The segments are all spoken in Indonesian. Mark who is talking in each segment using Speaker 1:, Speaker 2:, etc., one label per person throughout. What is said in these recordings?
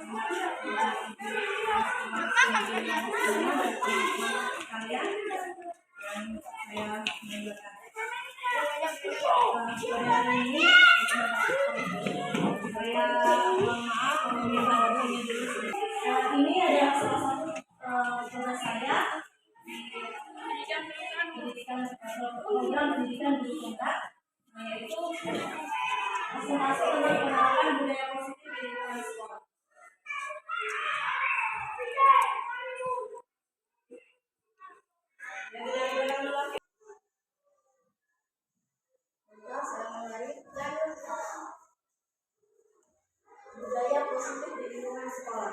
Speaker 1: Ini adalah salah satu tugas saya di program pendidikan di Jakarta, yaitu presentasi tentang penerapan budaya positif di lingkungan sekolah. Budaya positif di lingkungan sekolah.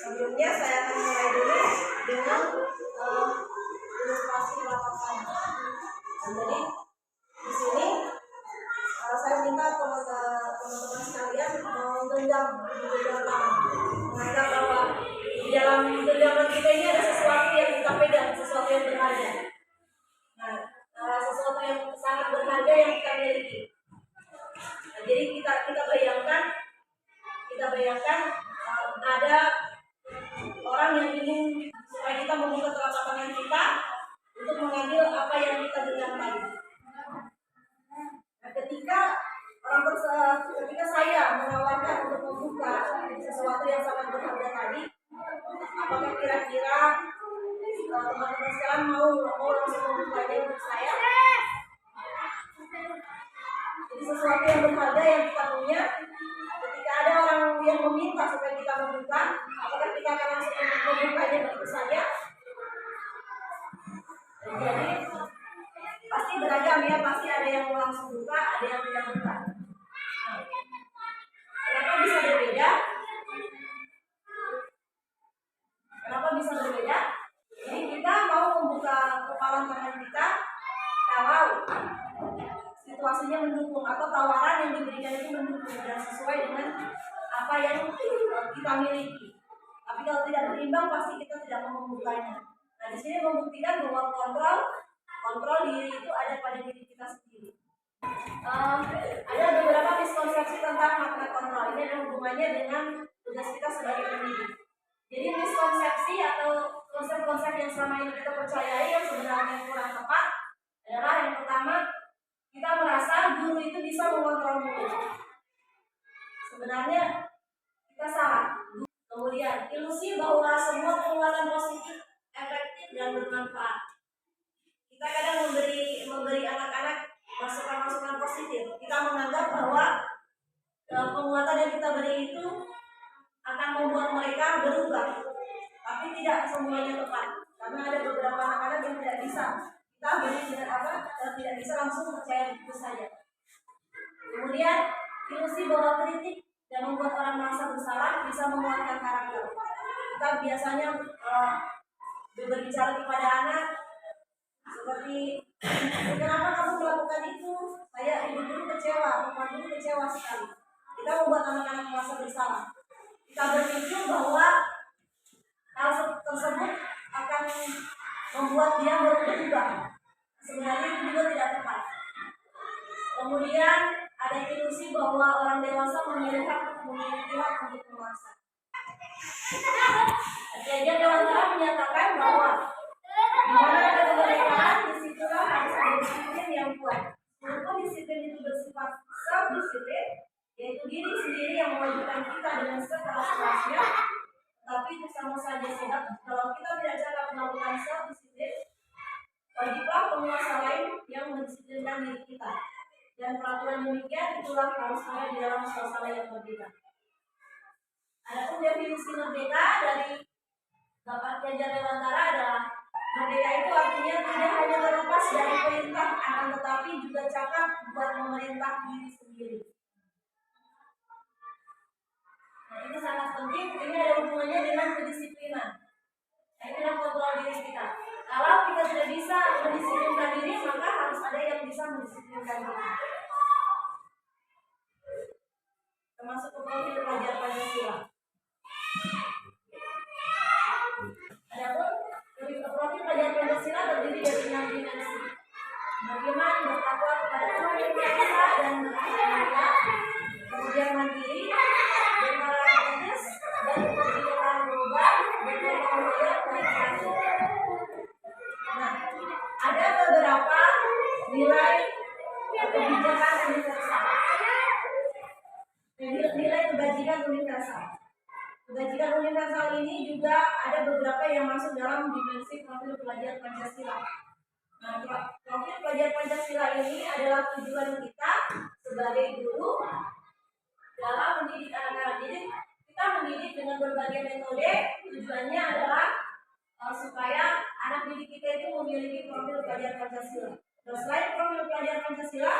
Speaker 1: Sebelumnya saya akan mulai dulu dengan ilustrasi lapangan. Jadi di sini saya minta teman-teman sekalian menggenggam di dalam, menganggap bahwa di dalam genggaman kita ini ada sesuatu yang kita pegang, sesuatu yang berharga. Sesuatu yang sangat berharga yang kita miliki. Jadi kita bayangkan ada orang yang ingin supaya kita membuka telapak tangan kita untuk mengambil apa yang kita genggam tadi. Nah, ketika saya menawarkan untuk membuka sesuatu yang sangat berharga tadi, apakah kira-kira teman-teman sekalian mau langsung membukanya untuk saya? Jadi sesuatu yang berharga yang kita punya, ketika ada orang yang meminta supaya kita membuka, apakah kita akan langsung membukanya begitu saja? Jadi pasti beragam ya, pasti ada yang langsung buka, ada yang tidak buka. Kenapa bisa berbeda? Jadi kita mau membuka kepalan tangan kita kalau situasinya mendukung atau tawaran yang diberikan itu mendukung dan sesuai dengan apa yang kita miliki. Tapi kalau tidak berimbang pasti kita tidak mau membukanya. Nah, di sini membuktikan bahwa kontrol diri itu ada pada diri kita sendiri. Ada beberapa miskonsepsi tentang makna kontrol. Ini ada hubungannya dengan tugas kita sebagai pendidik. Jadi miskonsepsi atau konsep-konsep yang selama ini kita percayai yang sebenarnya kurang tepat adalah yang pertama, kita merasa guru itu bisa mengontrol murid. Sebenarnya kita salah. Kemudian ilusi bahwa semua penguatan positif efektif dan bermanfaat. Kita kadang memberi anak-anak masukan-masukan positif. Kita menganggap bahwa penguatan yang kita beri itu akan membuat mereka berubah. Tapi tidak semuanya tepat. Karena ada beberapa anak-anak yang tidak bisa kita beri dengan tidak bisa langsung percaya begitu saja. Kemudian ilusi bahwa kritik dan membuat orang merasa bersalah bisa menguatkan karakter. Kita biasanya berbicara kepada anak seperti, kenapa kamu melakukan itu? Ibu guru kecewa, teman guru kecewa sekali. Kita membuat anak-anak merasa bersalah. Kita berpikir bahwa hal tersebut akan membuat dia berubah. Sebenarnya itu juga tidak tepat. Kemudian ada ilusi bahwa orang dewasa memiliki hak untuk memaksa. Kajian Dewantara menyatakan bahwa di mana ada kemerdekaan, disitulah harus ada disiplin yang kuat. Walaupun disiplin itu bersifat self-disiplin, yaitu diri sendiri yang mewajibkan kita dengan sekeras-kerasnya, tapi itu sama saja sebab kalau kita tidak cakap melakukan self-disiplin, wajiblah penguasa lain yang mendisiplinkan diri kita. Dan peraturan demikian itulah harus ada di dalam suasana yang berbeda. Adapun definisi merdeka dari Bapak Kajian Dewantara adalah merdeka itu artinya tidak hanya terlepas dari perintah, akan tetapi juga cakap buat memerintah diri sendiri. Nah, ini sangat penting. Ini ada hubungannya dengan kedisiplinan. Nah, ini adalah kontrol diri kita. Kalau kita tidak bisa mendisiplinkan diri, maka harus ada yang bisa mendisiplinkan diri. Termasuk ke profil pelajar Pancasila. Adapun profil pelajar Pancasila terdiri dari 6 dimensi. beriman, bertakwa kepada Tuhan Yang Maha Esa dan berikutnya, kemudian mandiri, bermalah tegas, dan tidak berubah, bertolong loyal baik hati. Nah, ada beberapa nilai kebijakan universal. Nilai kebajikan universal. Kebajikan universal ini juga ada beberapa yang masuk dalam dimensi profil pelajar Pancasila. Nah, profil pelajar Pancasila ini adalah tujuan kita sebagai guru dalam mendidik anak-anak. Jadi kita mendidik dengan berbagai metode. Tujuannya adalah supaya anak didik kita itu memiliki profil pelajar Pancasila. Dan selain profil pelajar Pancasila,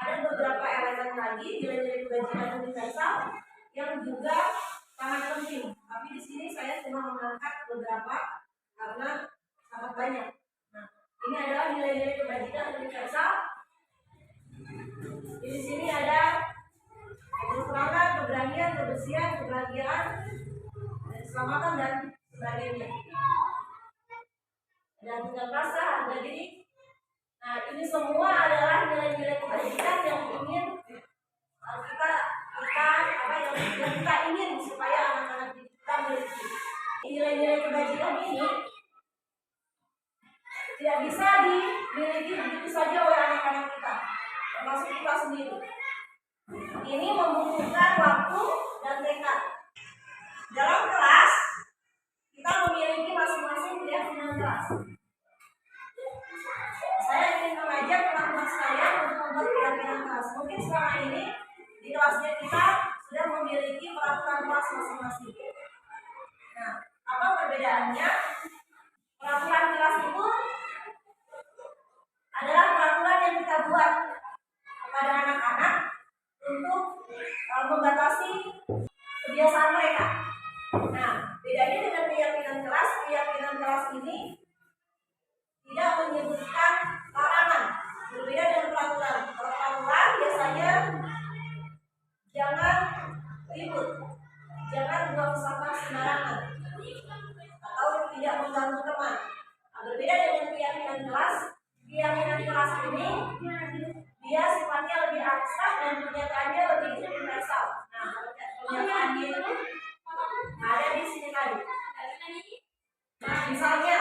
Speaker 1: ada beberapa elemen lagi nilai-nilai kebajikan universal yang juga sangat penting. Tapi di sini saya cuma mengangkat beberapa karena sangat banyak. Nah, ini adalah nilai-nilai kebajikan universal. Di sini ada keselamatan, keberanian, kebersihan, kebahagiaan, keselamatan dan sebagainya. Dan tinggal rasa, harga diri. Nah, ini semua adalah nilai-nilai kebajikan yang ingin kita ingin supaya anak-anak kita memiliki. Nilai-nilai kebajikan ini tidak bisa dimiliki begitu saja oleh anak-anak kita, termasuk kita sendiri. Ini membutuhkan waktu dan tekad. Dalam kelas kita memiliki masing-masing keyakinan kelas. Saya ingin mengajak teman-teman sekalian untuk membuat keyakinan kelas. Mungkin selama ini di kelasnya kita sudah memiliki peraturan kelas masing-masing. Nah, apa perbedaannya? Peraturan kelas itu adalah peraturan yang kita buat kepada anak-anak untuk membatasi kebiasaan mereka. Nah, bedanya dengan keyakinan kelas ini tidak menyebutkan larangan, berbeda dengan peraturan. Kalau peraturan biasanya jangan ribut, jangan buang sampah sembarangan, atau tidak mengganggu teman. Nah, berbeda dengan keyakinan kelas ini dia sifatnya lebih abstrak dan pernyataannya lebih universal. Nah, pernyataannya itu ada di sini tadi. Nah, misalnya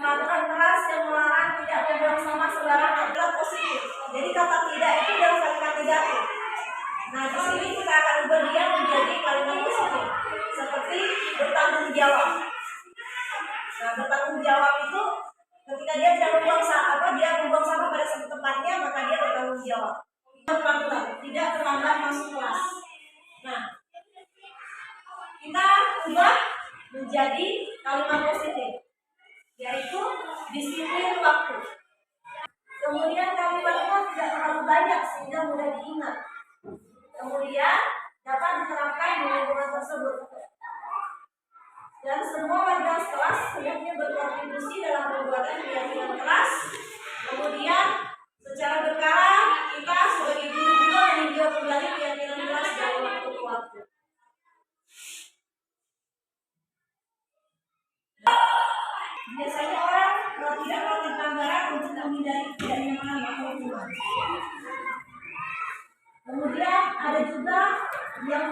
Speaker 1: peraturan kelas yang melarang tidak membuang sampah sembarangan adalah positif. Jadi kata tidak itu adalah kalimat negatif. Nah, di sini kita akan ubah dia menjadi kalimat positif, seperti bertanggung jawab. Nah, bertanggung jawab itu ketika dia tidak membuang sampah pada tempatnya, maka dia bertanggung jawab. Peraturan tidak terlambat masuk kelas. Nah, kita ubah menjadi kalimat positif, yaitu disiplin waktu. Kemudian kalimatnya tidak terlalu banyak sehingga mudah diingat. Kemudian dapat diterapkan di lingkungan tersebut. Dan semua warga kelas hendaknya berkontribusi dalam pembuatan keyakinan kelas. Kemudian secara berkala kita sebagai guru juga meninjau kembali keyakinan kelas dari waktu ke waktu. Biasanya orang tidak melakukan pelanggaran untuk menghindari ketidaknyamanan atau hukuman. Kemudian ada juga yang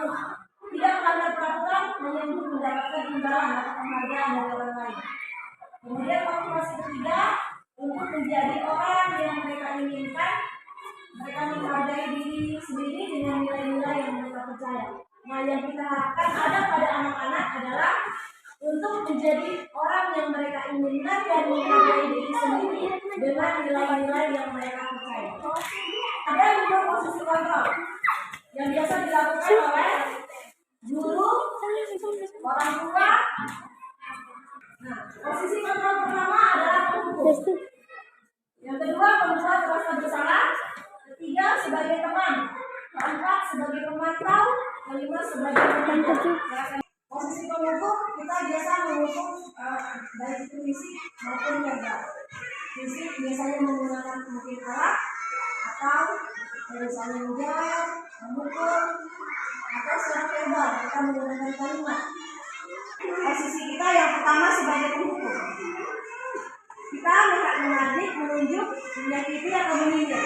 Speaker 1: tidak melanggar peraturan menyambut mendapatkan imbalan atau penghargaan dari orang lain. Kemudian motivasi ketiga untuk menjadi orang yang mereka inginkan, mereka menghargai diri sendiri dengan nilai-nilai yang mereka percaya. Nah, yang kita harapkan ada pada anak-anak adalah untuk menjadi orang yang mereka inginkan dan menghargai diri sendiri dengan nilai-nilai yang mereka percaya. Ada juga posisi kontrol yang biasa dilakukan oleh guru, orang tua. Nah, posisi kontrol pertama adalah penghukum. Yang kedua, membuat rasa bersalah. Ketiga, sebagai teman. Keempat, sebagai pemantau. Kelima, sebagai penentu. Posisi penghukum kita biasa menghukum baik itu fisik maupun verbal. Fisik biasanya menggunakan mungkin alat atau misalnya menjawab, memukul, atau secara verbal kita menggunakan kalimat. Posisi kita yang pertama sebagai penghukum. Kita kita menarik, menunjuk, menyakiti atau menyindir.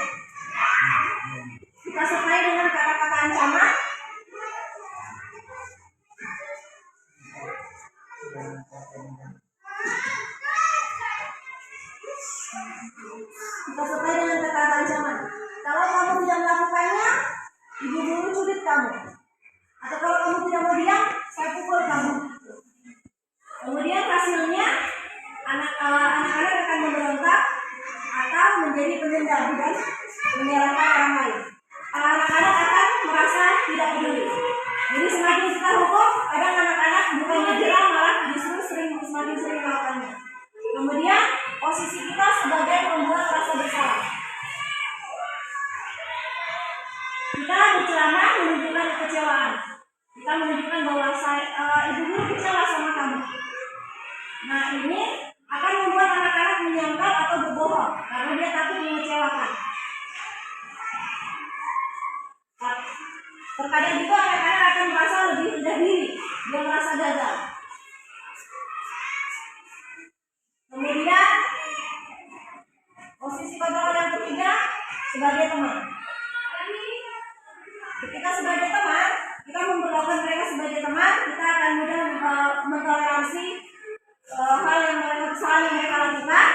Speaker 1: Kita sertai dengan kata-kata ancaman. Kita sertai dengan kata-kata ancaman. Kalau kamu tidak melakukannya, ibu guru cubit kamu. Atau kalau kamu tidak mau diam, saya pukul kamu. Kemudian hasilnya anak-anak akan memberontak atau menjadi pendendam dan menyalahkan orang lain. Anak-anak akan merasa tidak peduli. Jadi semakin kita hukum, kadang anak-anak bukan menjelang, malah justru semakin sering melakukannya. Kemudian posisi kita sebagai pembuat rasa bersalah. Kita berceramah menunjukkan kekecewaan. Kita menunjukkan bahwa ibu guru kecewa sama kamu. Nah, ini akan membuat anak-anak menyangkal atau berbohong karena dia takut mengecewakan. Terkadang juga anak-anak akan merasa lebih rendah diri, dia merasa gagal. Kemudian posisi kontrol yang ketiga sebagai teman. Ketika sebagai teman, kita memperlakukan mereka sebagai teman, kita akan mudah mentoleransi kesalahan yang mereka lakukan.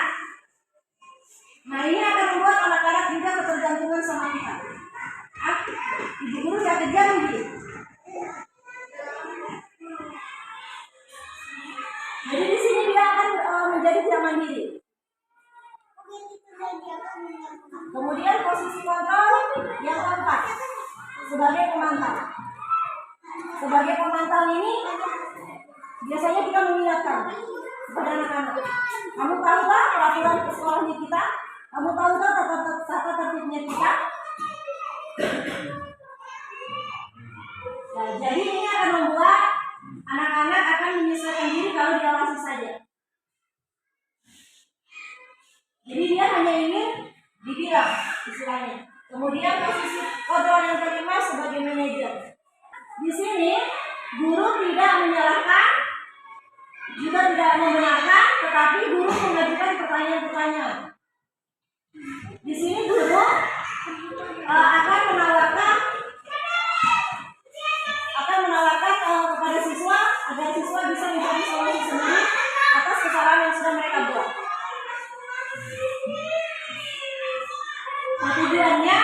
Speaker 1: Nah, ini akan membuat anak-anak juga ketergantungan sama kita. Ibu guru udah kejam gitu. Jadi di sini dia akan menjadi tidak mandiri. Kemudian posisi kontrol yang keempat sebagai pemantau. Sebagai pemantau ini biasanya kita mengingatkan kepada anak-anak. Kamu tahu tak peraturan sekolahnya kita? Kamu tahu tak tata tertibnya kita? Nah, jadi ini akan membuat anak-anak akan menyesuaikan diri kalau diawasi saja. Jadi dia hanya ingin dibilang istilahnya. Kemudian posisi kontrol yang kelima sebagai manajer. Di sini guru tidak menyalahkan, juga tidak membenarkan, tetapi guru mengajukan pertanyaan-pertanyaan. Di sini guru akan menawarkan kepada siswa agar siswa bisa mencari solusi sendiri atas kesalahan yang sudah mereka buat. Tujuannya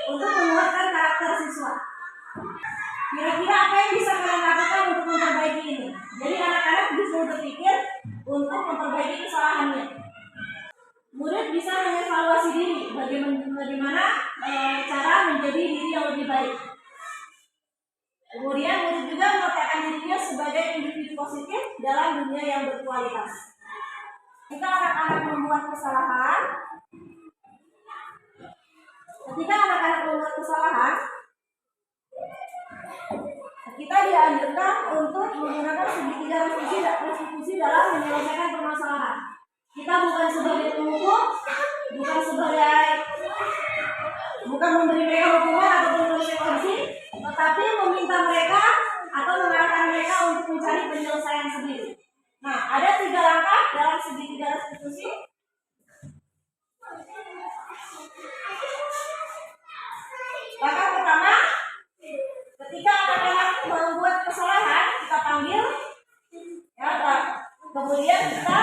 Speaker 1: untuk menguatkan karakter siswa. Kira-kira apa yang bisa kalian lakukan untuk memperbaiki ini? Jadi anak-anak bisa berpikir untuk memperbaiki kesalahannya. Murid bisa mengevaluasi diri, bagaimana cara menjadi diri yang lebih baik. Kemudian murid juga meletakkan dirinya sebagai individu positif dalam dunia yang berkualitas. Jika anak-anak membuat kesalahan, kita dianjurkan untuk menggunakan segitiga restitusi dalam menyelesaikan permasalahan. Kita bukan sebagai penghukum, bukan memberi mereka hukuman ataupun konsekuensi, tetapi meminta mereka atau mengarahkan mereka untuk mencari penyelesaian sendiri. Nah, ada 3 langkah dalam segitiga restitusi. Langkah pertama, ketika anak-anak membuat kesalahan, kita panggil, kemudian kita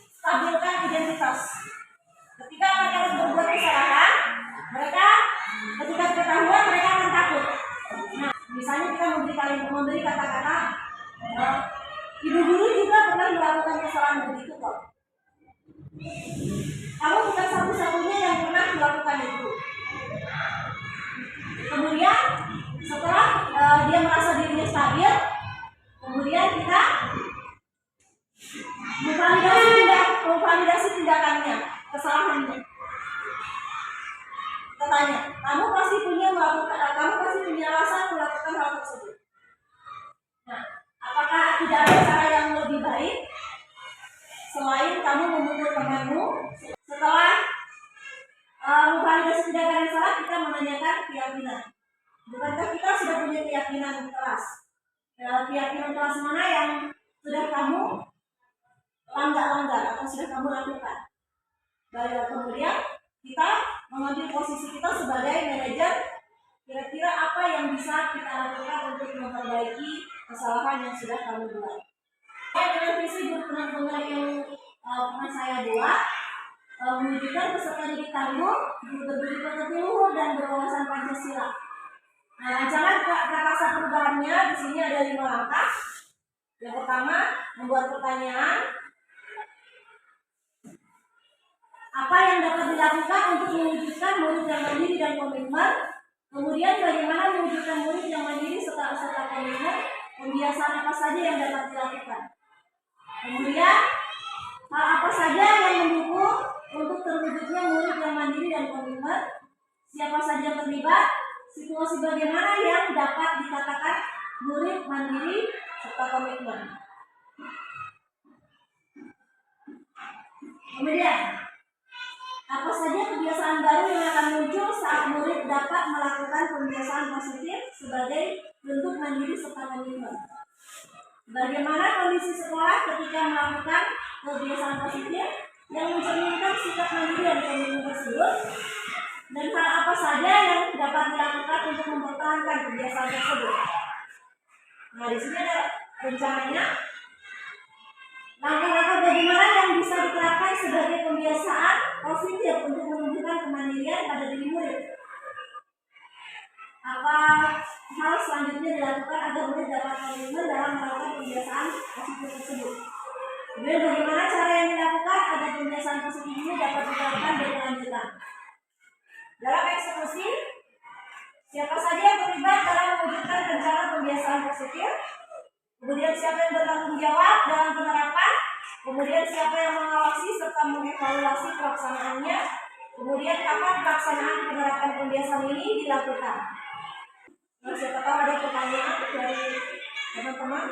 Speaker 1: stabilkan identitas. Ketika anak-anak berbuat kesalahan, mereka ketika ketahuan mereka akan takut. Nah, misalnya kita memberi kata-kata, ibu guru juga pernah melakukan kesalahan begitu kok. Kamu bukan satu-satunya yang pernah melakukan itu. Kemudian setelah dia merasa dirinya stabil, kemudian kita memvalidasi tindakannya, kesalahannya. Kita tanya, kamu pasti punya alasan melakukan hal tersebut. Nah, apakah tidak ada cara yang lebih baik selain kamu memukul temanmu? Setelah memvalidasi tindakan yang salah, kita menanyakan keyakinan. Bukankah kita sudah punya keyakinan keras? Keyakinan keras mana yang sudah kamu langgar atau sudah kamu lakukan? Lalu kemudian kita mengambil posisi kita sebagai manajer. Kira-kira apa yang bisa kita lakukan untuk memperbaiki kesalahan yang sudah kami buat. Dengan visi guru benar-benar yang pernah saya buat, mewujudkan peserta didik tangguh, berbudi pekerti luhur dan berwawasan Pancasila. Nah, rancangan prakarsa perubahannya di sini ada 5 langkah. Yang pertama, membuat pertanyaan. Apa yang dapat dilakukan untuk mewujudkan murid yang mandiri dan komitmen? Kemudian bagaimana mewujudkan murid yang mandiri serta komitmen? Pembiasaan apa saja yang dapat dilakukan? Kemudian hal apa saja yang mendukung untuk terwujudnya murid yang mandiri dan komitmen? Siapa saja yang terlibat? Situasi bagaimana yang dapat dikatakan murid mandiri serta komitmen? Kemudian apa saja kebiasaan baru yang akan muncul saat murid dapat melakukan pembiasaan positif sebagai bentuk mandiri serta komitmen? Bagaimana kondisi sekolah ketika melakukan kebiasaan positif yang mencerminkan sikap mandiri dan komitmen tersebut? Dan hal apa saja yang dapat dilakukan untuk mempertahankan kebiasaan tersebut? Nah, di sini ada rencananya. Langkah-langkah bagaimana yang bisa diterapkan sebagai pembiasaan positif untuk menunjukkan kemandirian pada diri murid? Apa hal selanjutnya dilakukan agar murid dapat komitmen dalam melakukan pembiasaan positif tersebut? Kemudian bagaimana cara yang dilakukan agar pembiasaan positif ini dapat diterapkan berkelanjutan? Dalam eksekusi, siapa saja yang terlibat dalam mewujudkan rencana pembiasaan positif? Kemudian siapa yang bertanggung jawab dalam penerapan? Kemudian siapa yang mengawasi serta mengevaluasi pelaksanaannya? Kemudian kapan pelaksanaan penerapan pembiasaan ini dilakukan? Nah, siapa tahu ada pertanyaan dari teman-teman?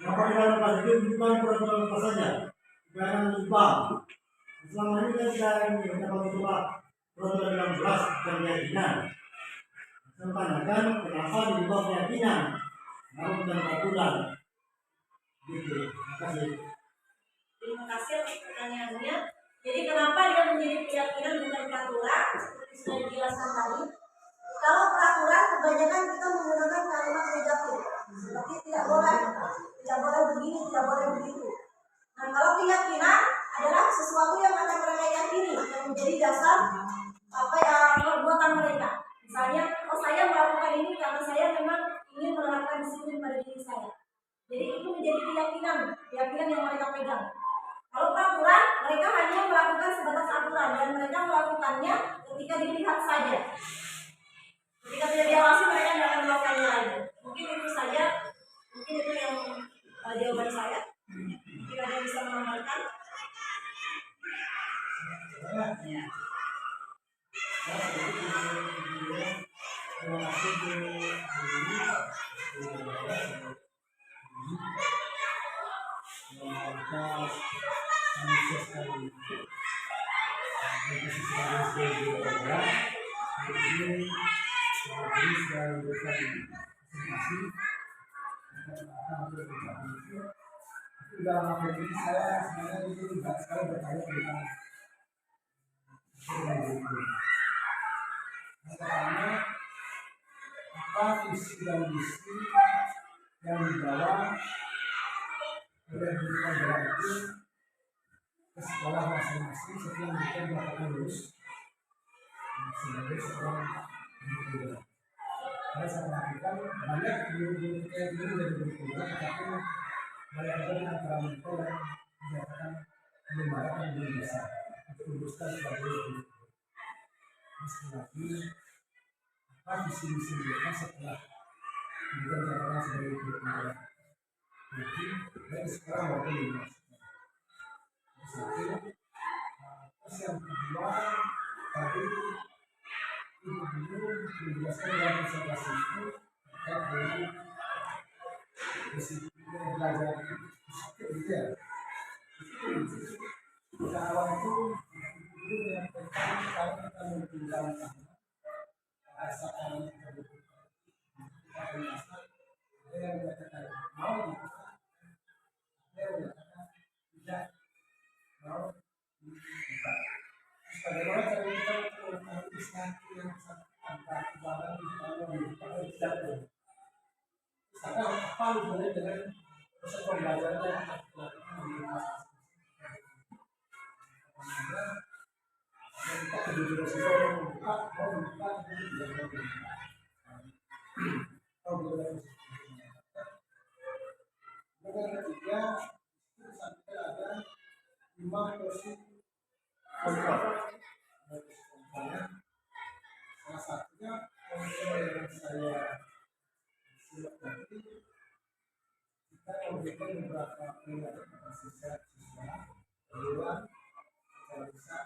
Speaker 2: Kenapa dalam positif bukan peraturan apa saja? Bukan lupa. Selama ini saya tidak dapat lupa peraturan 16 keyakinan. Saya tanyakan kenapa diubah keyakinan, lalu bukan peraturan. Gitu. Terima kasih.
Speaker 1: Terima kasih atas pertanyaannya. Jadi kenapa dia menjadi keyakinan bukan peraturan? Seperti sudah dijelaskan tadi. Kalau peraturan kebanyakan kita menggunakan kalimat negatif, seperti tidak boleh begini, tidak boleh begitu. Nah, kalau keyakinan adalah sesuatu yang akan mereka yakini, yang menjadi dasar apa yang perbuatan mereka. Misalnya, saya melakukan ini karena saya memang ingin menerapkan disiplin pada diri saya. Jadi itu menjadi keyakinan yang mereka pegang. Kalau peraturan, mereka hanya melakukan sebatas aturan dan mereka melakukannya ketika dilihat saja. Ketika tidak diawasi, mereka tidak akan melakukannya lagi. Mungkin itu saja, mungkin itu yang jawaban saya. Jika ada bisa menambahkan.
Speaker 2: Dalam hal ini saya sebenarnya itu tidak sekali bertanya tentang pertama, apa visi dan misi yang dibawa oleh guru pembela itu ke sekolah masing-masing setelah mereka melakukan lulus sebagai seorang guru. Karena saya perhatikan banyak guru-guru kayak guru dari guru pembela, tetapi banyak juga di antara mereka yang menyatakan menyemarakan belum bisa diluluskan sebagai guru. Sekali lagi, apa visi-misi mereka setelah kemudian dinyatakan sebagai guru pembela? Nanti dari sekarang maupun di universitas. Satu, terus yang kedua tadi ibu guru menjelaskan dalam presentasi itu terkait dengan disiplin belajar gitu ya. Pada awal itu guru yang pertama kalau kita menggunakan bahasa yang kita butuhkan, kita merasa ada yang menyatakan mau dibuka, ada yang menyatakan tidak mau dibuka. Terus bagaimana cara kita untuk mengetahui satu yang tanpa ibadah di dalam dibuka atau tidak boleh? Misalkan apa hubungannya dengan proses pembelajaran yang akan kita lakukan di masa dan kita kemudian resiko membuka, mau dibuka, tidak mau dibuka. Kalau boleh kemudian ketiga, itu sampai ada 5 porsi kontrol. Salah satunya kontrol yang saya simak nanti, kita memberikan beberapa peringatan kepada siswa perluan secara besar.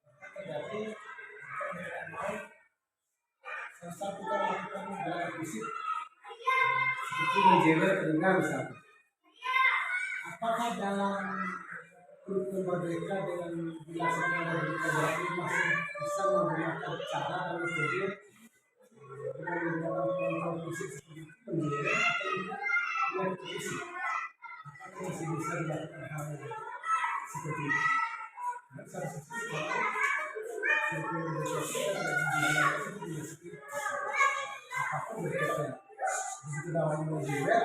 Speaker 2: Maka terjadi jika mereka mau selesai kita melakukan gerakan fisik seperti menjewer telinga misalnya. Apakah dalam kurikulum merdeka dengan dilaksanakan dari pelajaran ini masih bisa menggunakan cara dan metode dengan menggunakan kontrol fisik seperti penjara atau dengan fisik? Apakah masih bisa dilakukan hal seperti itu? Nah, salah satu kurikulum merdeka kita apapun berbeda. Begitu namanya menjawab,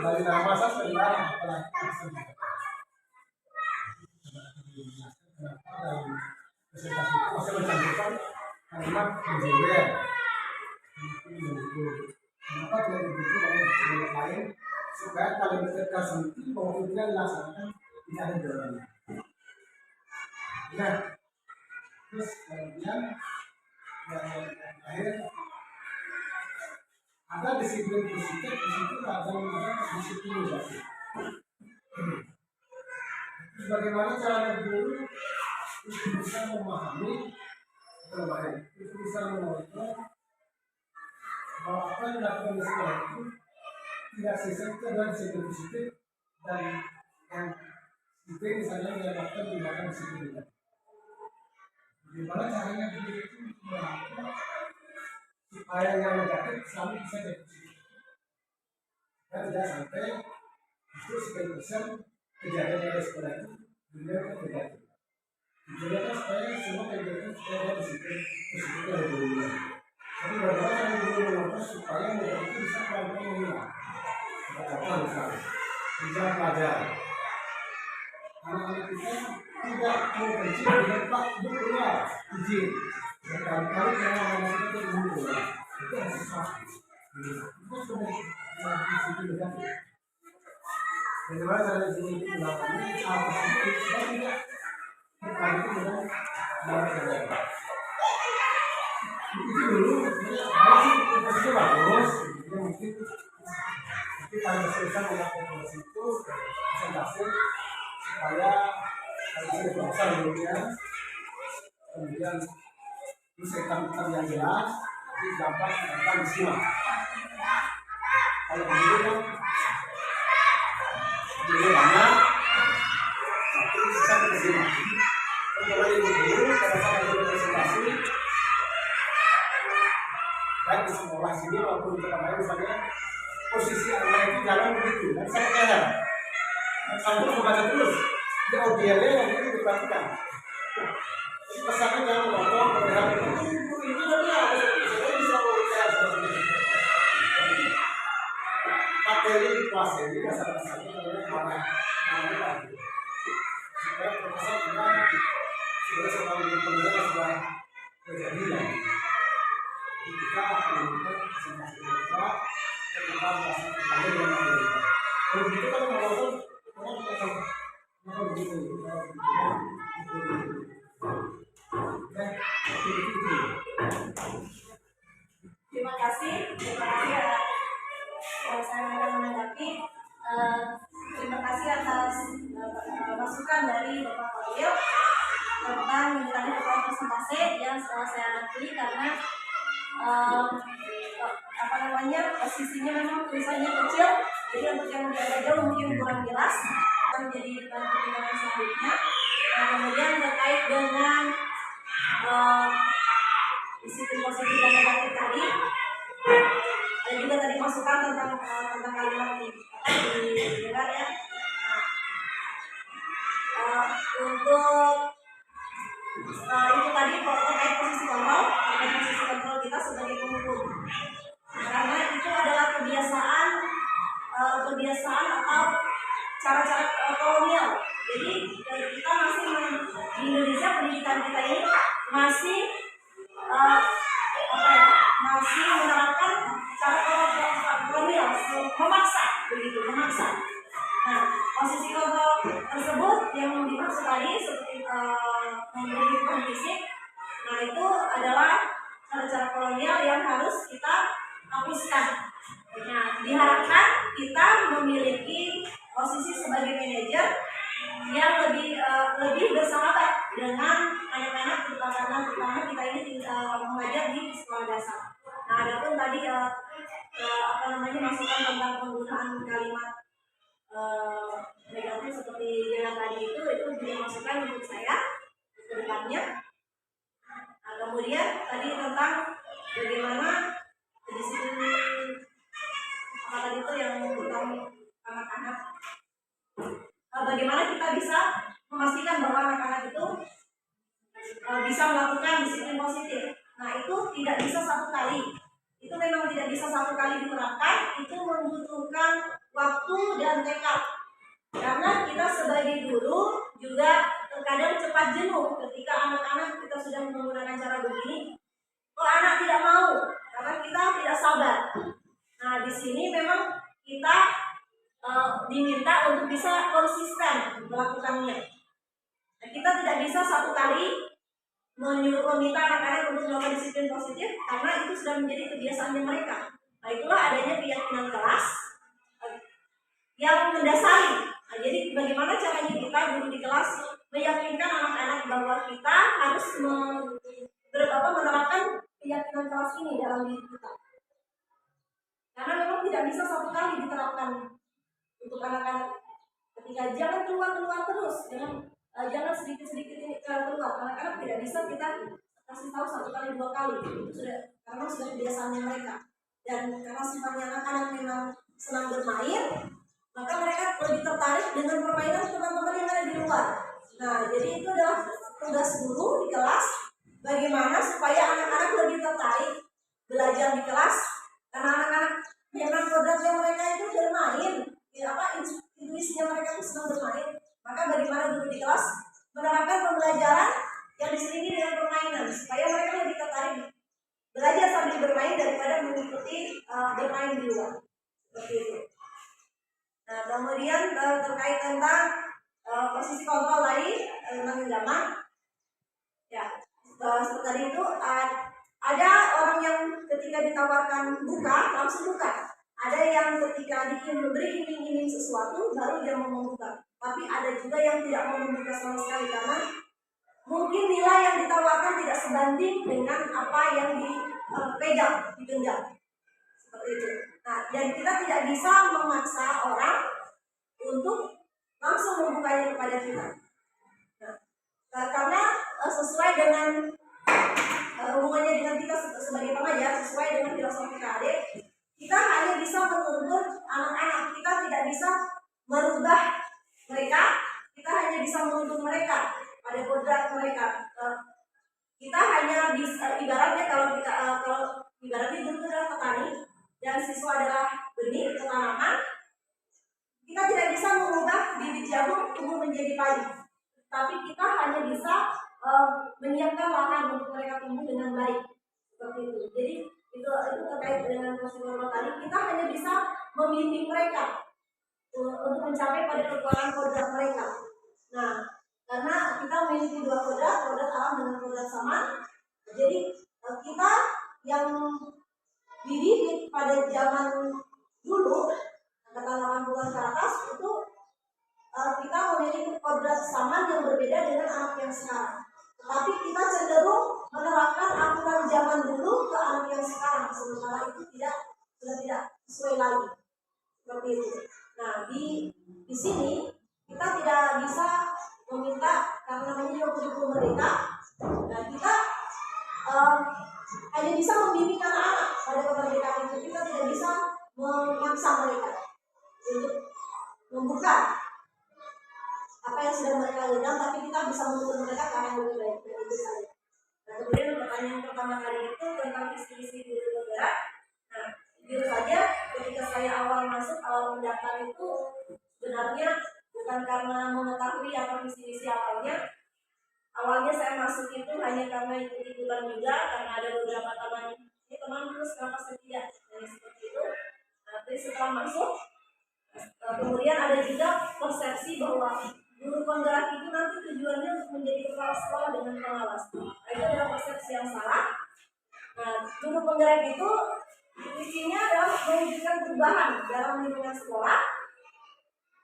Speaker 2: dari nama saya dilarang apalagi tersebut. Kenapa dalam presentasi itu masih mencantumkan kalimat menjawab? Kenapa tidak begitu dalam kalimat lain supaya kalimat tersebut maupun tidak dilaksanakan tidak ada jawabannya. Nah, terus kemudian yang terakhir ada disiplin positif, di situ ada disiplin negatif. Bagaimana cara guru untuk bisa memahami terbaik, untuk bisa menonton bahwa apa yang dilakukan di sekolah itu tidak sesuai itu adalah disiplin positif dan yang itu misalnya dilakukan tindakan disiplin negatif. Bagaimana caranya guru itu melakukan supaya yang negatif selalu bisa dipositif dan tidak sampai justru sebagian besar kejadian yang ada sekolah itu benar negatif. Tujuannya supaya semua kegiatan supaya disiplin positif dari gurunya. Tapi bagaimana cara guru melakukan supaya mereka itu bisa pelan-pelan mengulang? Contoh misalnya, kerja pelajar. Anak-anak kita tidak mau benci dengan Pak Bu keluar izin. Dan kali-kali kalau anak kita itu ingin keluar, itu harus susah. Itu sudah disiplin negatif. Bagaimana cara guru itu melakukannya? Apa sih? Supaya tidak berkali itu dengan dalam keadaan. Itu dulu, masih bagus. Itu mungkin tapi kalau selesai melakukan itu presentasi supaya bisa dipaksa dulunya, kemudian bisa hitam-hitam yang jelas, jadi gampang disimak. Kalau kemudian jadi banyak, tapi bisa disimak. Kalau ibu guru pada saat itu presentasi, baik di sekolah sini maupun di tempat lain misalnya, posisi anak itu jalan begitu, dan saya heran. Dan sambil membaca terus, di audionya yang itu diperhatikan. Jadi pesannya jangan memotong, berhati-hati. Itu tadi ada saya bisa melihat seperti itu. Materi di kelas ini dasar-dasarnya adalah mana lagi. Supaya profesor bilang sudah sekali pembelajaran sudah terjadi lagi. Kita akan melakukan presentasi kita, kita merasa kembali dengan mereka. Kalau begitu kan walaupun orang akan begitu.
Speaker 1: Terima kasih ya. Saya akan menanggapi. Terima kasih atas masukan dari Bapak Khalil tentang menjalani program presentasi yang setelah saya akui karena posisinya memang tulisannya kecil, jadi untuk yang jaga jauh mungkin kurang jelas. Menjadi pertimbangan selanjutnya. Kemudian terkait dengan disiplin positif dan negatif tadi, ada juga tadi masukan tentang kalimat di dengar ya. Untuk itu tadi terkait posisi kontrol kita sebagai penghukum. Karena itu adalah kebiasaan atau cara-cara kolonial. Jadi kita masih di Indonesia, pendidikan kita ini masih masih menerapkan cara kolonial, memaksa. Nah, posisi kontrol tersebut yang dimaksud tadi seperti memberi fisik, nah itu adalah cara-cara kolonial yang harus kita hapuskan. Nah, diharapkan kita memiliki posisi sebagai manajer yang lebih bersahabat dengan anak-anak, terutama kita ini mengajar di sekolah dasar. Nah, adapun tadi masukan tentang penggunaan kalimat negatif seperti yang tadi itu juga masukan untuk saya ke depannya. Nah, kemudian tadi tentang bagaimana disiplin tadi itu yang tentang anak-anak, bagaimana kita bisa memastikan bahwa anak-anak itu bisa melakukan disiplin positif. Nah, itu tidak bisa satu kali. Itu memang tidak bisa satu kali diterapkan. Itu membutuhkan waktu dan tekad. Karena kita sebagai guru juga terkadang cepat jenuh ketika anak-anak kita sudah menggunakan cara begini. Kok anak tidak mau? Karena kita tidak sabar. Nah, di sini memang kita diminta untuk bisa konsisten melakukannya. Nah, kita tidak bisa satu kali meminta anak-anak untuk melakukan disiplin positif karena itu sudah menjadi kebiasaannya mereka. Nah, itulah adanya keyakinan kelas yang mendasari. Nah, jadi bagaimana caranya kita guru di kelas meyakinkan anak-anak bahwa kita harus menerapkan keyakinan kelas ini dalam diri kita. Karena memang tidak bisa satu kali diterapkan untuk anak-anak. Ketika jangan keluar terus, jangan sedikit-sedikit ini keluar. Anak-anak tidak bisa kita kasih tahu satu kali dua kali. Itu karena sudah kebiasaannya mereka. Dan karena sifatnya anak-anak memang senang bermain, maka mereka lebih tertarik dengan permainan teman-teman yang ada di luar. Nah, jadi itu adalah tugas guru di kelas, bagaimana supaya anak-anak lebih tertarik belajar di kelas. Karena anak-anak memang kodratnya mereka itu bermain, intuisinya mereka itu senang bermain. Maka bagaimana guru di kelas menerapkan pembelajaran yang diselingi dengan permainan supaya mereka lebih tertarik belajar sambil bermain daripada mengikuti bermain di luar. Seperti itu. Nah, kemudian terkait tentang posisi kontrol tadi tentang zaman, ya seperti tadi itu ada orang yang ketika ditawarkan buka langsung buka. Ada yang ketika memberi iming-iming sesuatu baru dia mau membuka. Tapi ada juga yang tidak mau membuka sama sekali karena mungkin nilai yang ditawarkan tidak sebanding dengan apa yang dipegang, digenggam. Seperti itu. Nah, dan kita tidak bisa memaksa orang untuk langsung membukanya kepada kita. Nah, karena sesuai dengan hubungannya dengan kita sebagai pengajar, sesuai dengan filosofi KAD, kita hanya bisa menuntun anak-anak, kita tidak bisa merubah mereka, kita hanya bisa menuntun mereka pada kodrat mereka. Kita hanya bisa ibaratnya kalau ibaratnya guru adalah petani dan siswa adalah benih atau tanaman, kita tidak bisa mengubah bibit jagung tumbuh menjadi padi, tapi kita hanya bisa menyiapkan lahan untuk mereka tumbuh dengan baik. Seperti itu. Jadi itu terkait dengan konsultan tadi, kita hanya bisa membimbing mereka untuk mencapai pada kekuatan kodrat mereka. Nah, karena kita memiliki dua kodrat alam dengan kodrat sama, jadi kita yang dididik pada zaman dulu, katakan 80-an ke atas, itu kita memiliki kodrat sama yang berbeda dengan anak yang sekarang. Tetapi kita cenderung menerapkan aturan zaman dulu ke anak yang sekarang, sementara itu sudah tidak sesuai lagi. Seperti itu. Nah, di sini kita tidak bisa meminta karena namanya kurikulum merdeka. Nah, kita hanya bisa membimbing anak-anak pada kemerdekaan itu. Kita tidak bisa membuka apa yang sudah mereka genggam, tapi kita bisa menuntun mereka ke arah yang lebih baik. Dan itu saya. Nah, kemudian pertanyaan pertama kali itu tentang visi-visi guru penggerak. Nah, jujur saja ketika saya awal masuk, awal mendaftar itu sebenarnya bukan karena mengetahui apa visi-visi awalnya. Awalnya saya masuk itu hanya karena ikut-ikutan juga, karena ada beberapa teman, ini teman terus kenapa saya tidak, hanya seperti itu. Nanti setelah masuk, kemudian ada juga persepsi bahwa guru penggerak itu nanti tujuannya untuk menjadi kepala sekolah dengan pengawas. Nah, itu adalah persepsi yang salah. Nah, guru penggerak itu visinya adalah mewujudkan perubahan dalam lingkungan sekolah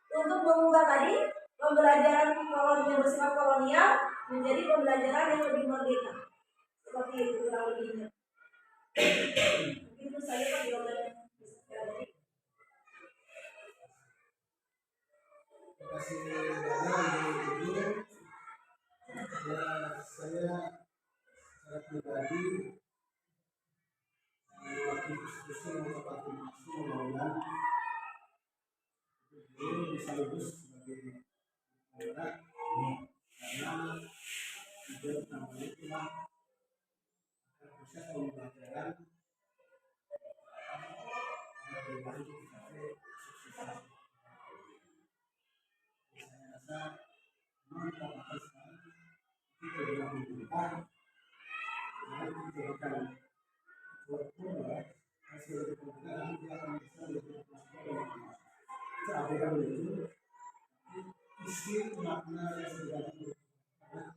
Speaker 1: untuk mengubah tadi pembelajaran yang bersifat kolonial menjadi pembelajaran yang lebih merdeka. Seperti itu kurang lebihnya. Itu saya Pak jawabannya.
Speaker 2: Terima kasih banyak Ibu. Ya, saya secara pribadi waktu diskusi untuk waktu masuk mudah-mudahan Ibu bisa lulus sebagai penggerak karena tujuan utamanya itulah proses pembelajaran agar perubahan itu mencapai sukses. Saya rasa memang kita sekarang itu dalam kehidupan yang dijadikan walaupun hasil pembelajaran dia akan bisa lebih itu abaikan itu isi makna yang sebenarnya karena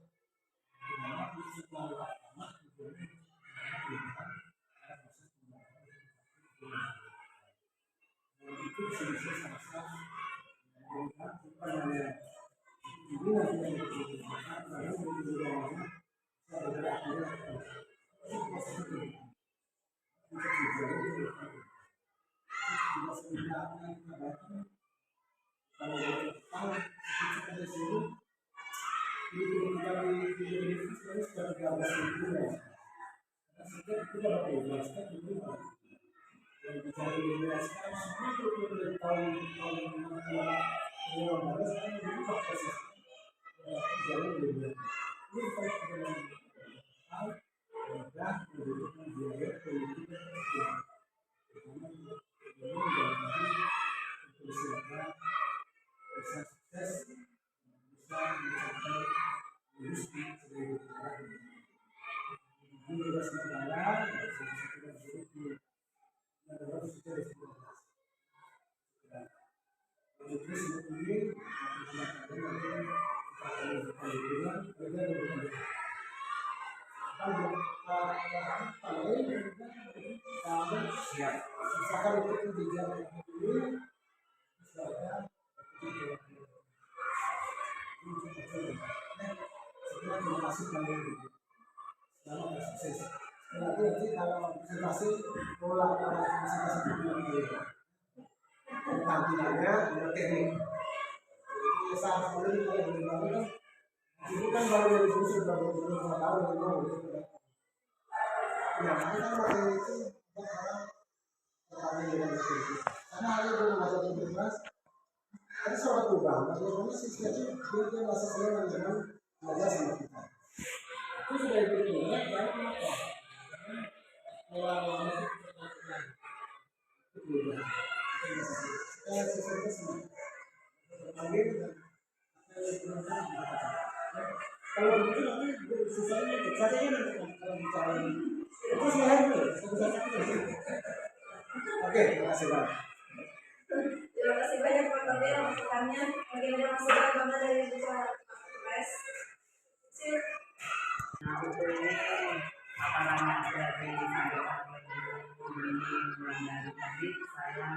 Speaker 2: dimana isi melalui agama tujuannya adalah proses pembelajaran itu bisa sama-sama bukan hanya ini nanti yang diperlukan lalu kemudian saya bergerak proses itu tujuannya itu tidak sebenarnya abaikan kalau tahu kita di sini itu kita di Indonesia sudah 13.000 ya. Karena setiap kita dapat jelaskan itu yang bicara di Indonesia sekarang semua itu dari tahun yang mana sekarang berubah proses jalan di Indonesia. Ini bukan sekedar tahu mudah membutuhkan biaya politik dan sosial. Karena ini menjadi persiapan bisa sukses bisa mencapai lulus di seluruh negara. Ini juga sementara saya tidak buruk di negara sudah disebutkan. Itu sebetulnya nanti kita akan berkembang beda. Kalau ini siap. Misalkan itu di jalan dulu, misalkan setelah terima kasih kalian selamat sukses. Nanti kalau presentasi pola presentasi dulu tampilannya ada teknik. Jadi saat ini kalau berbangun itu kan baru dari dulu sudah beberapa tahun lalu. Ya, kita masih itu orang dengan itu. Karena ada belum ada jelas. Ada suatu perubahan. Bagaimana sih dia masih senang dengan belajar sama kita. Itu sudah itu ya, kenapa? Kalau masih itu beda. Kita sesuatu panggil kalau begitu nanti susahnya saja nanti kalau bicara itu saya dulu. Oke, terima kasih banyak.
Speaker 1: Terima kasih banyak Pak Kabir masukannya. Mungkin ada masukan Bapak dari Bapak Pres.
Speaker 3: Nah, untuk ini apa namanya dari disampaikan oleh ini mulai dari tadi saya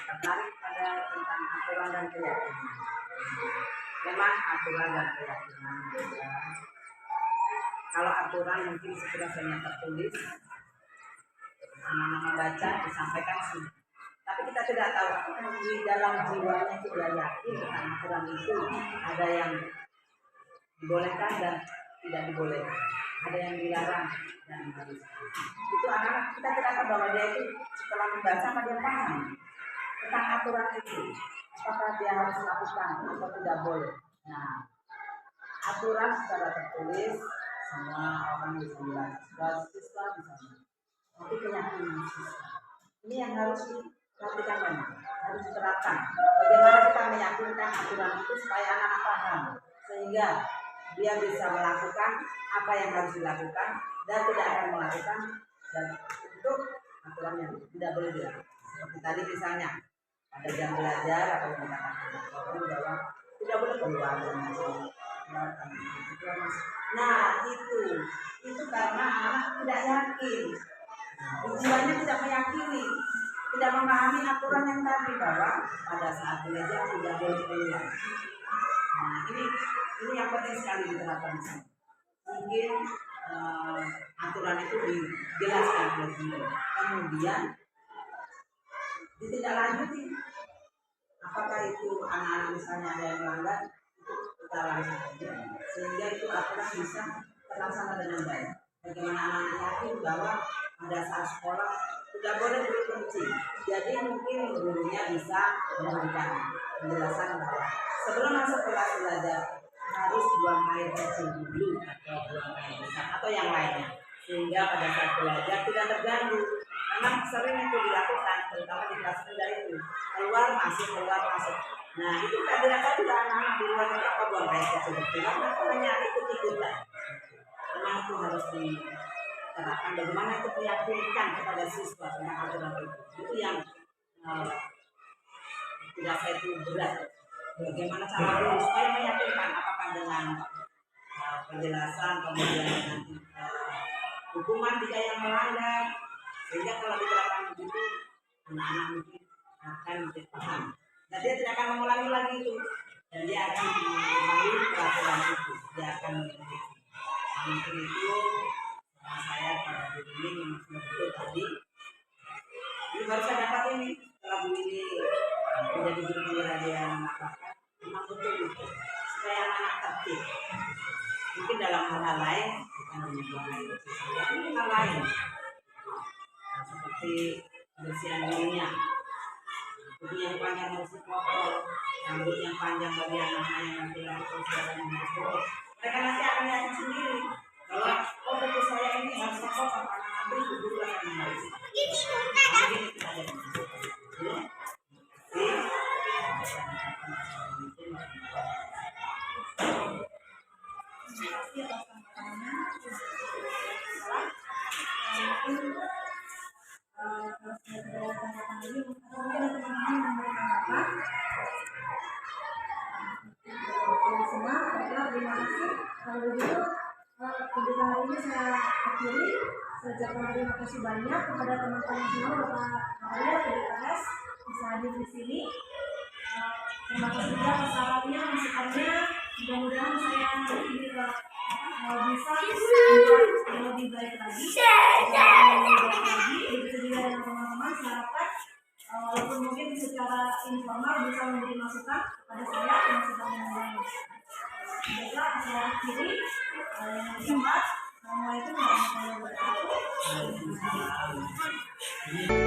Speaker 3: tertarik pada tentang aturan dan keyakinan. Memang aturan dan keyakinan ya. Kalau aturan mungkin sekedar hanya tertulis, anak-anak membaca disampaikan sih. Tapi kita tidak tahu di dalam jiwanya itu dia yakin tentang aturan itu ada yang dibolehkan dan tidak dibolehkan, ada yang dilarang dan harus. Itu anak-anak kita tidak tahu bahwa dia itu setelah membaca apa dia paham. tentang aturan itu, apakah dia harus lakukan atau tidak boleh. Nah, aturan secara tertulis semua orang bisa membaca, siswa bisa membaca. Tapi keyakinan siswa ini yang harus diperhatikan, memang harus diterapkan. Bagaimana kita meyakinkan aturan itu supaya anak-anak paham, sehingga dia bisa melakukan apa yang harus dilakukan dan tidak akan melakukan dan untuk aturan yang tidak boleh dilakukan. Seperti tadi misalnya ada jam belajar atau yang dikatakan bahwa tidak boleh keluar dan nah itu karena anak tidak yakin, jiwanya tidak meyakini, tidak memahami aturan yang tadi bahwa pada saat belajar tidak boleh keluar. Nah ini yang penting sekali diterapkan di sini. Mungkin aturan itu dijelaskan oleh guru, kemudian ditindaklanjuti. Apakah itu anak-anak misalnya ada yang melanggar, itu kita langsung saja, sehingga itu aturan bisa terlaksana dengan baik. Bagaimana anak-anak yakin bahwa pada saat sekolah tidak boleh berkunci. Jadi mungkin gurunya bisa memberikan penjelasan bahwa sebelum masuk kelas belajar harus buang air kecil dulu atau buang air besar atau yang lainnya, sehingga pada saat belajar tidak terganggu. Memang sering itu dilakukan, terutama di kelas rendah itu keluar masuk. Nah itu kira-kira juga anak-anak di luar itu apa buang air kecil betul, hanya ikut-ikutan. Memang itu harus diterapkan. Bagaimana itu meyakinkan kepada siswa tentang aturan itu yang tidak saya itu berat. Bagaimana cara guru supaya meyakinkan, apakah dengan penjelasan, kemudian dengan hukuman jika yang melanggar, sehingga kalau diterapkan begitu anak-anak mungkin akan paham dan dia tidak akan mengulangi lagi itu, dan dia akan memahami peraturan itu, dia akan mengikuti. Mungkin itu saya pada Bu ini memang sudah betul tadi. Ini baru saya dapat ini setelah Bu ini menjadi guru pembelajaran yang mengatakan memang betul itu supaya anak-anak tertib. Mungkin dalam hal lain bukan hanya buang air kecil saja, ini hal lain seperti kebersihan dirinya, kuku yang panjang harus dipotong, rambut yang panjang bagi anak-anak yang nanti lakukan sekarang yang harus dipotong. Mereka nanti akan yakin sendiri bahwa kuku saya ini harus dipotong karena nanti guru akan mengharus. Mungkin itu saja.
Speaker 1: Kalau begitu, kegiatan hari ini saya akhiri. Saya ucapkan terima kasih banyak kepada teman-teman semua, Bapak Maria, PDKS, bisa hadir di sini. Terima kasih juga sarannya, masukannya. Mudah-mudahan saya nanti bisa yang lebih baik lagi. Begitu juga dengan teman-teman, saya harapkan walaupun mungkin secara informal bisa memberi masukan kepada saya yang sedang memulai. Semoga saya akhiri yang cepat. Assalamualaikum warahmatullahi wabarakatuh.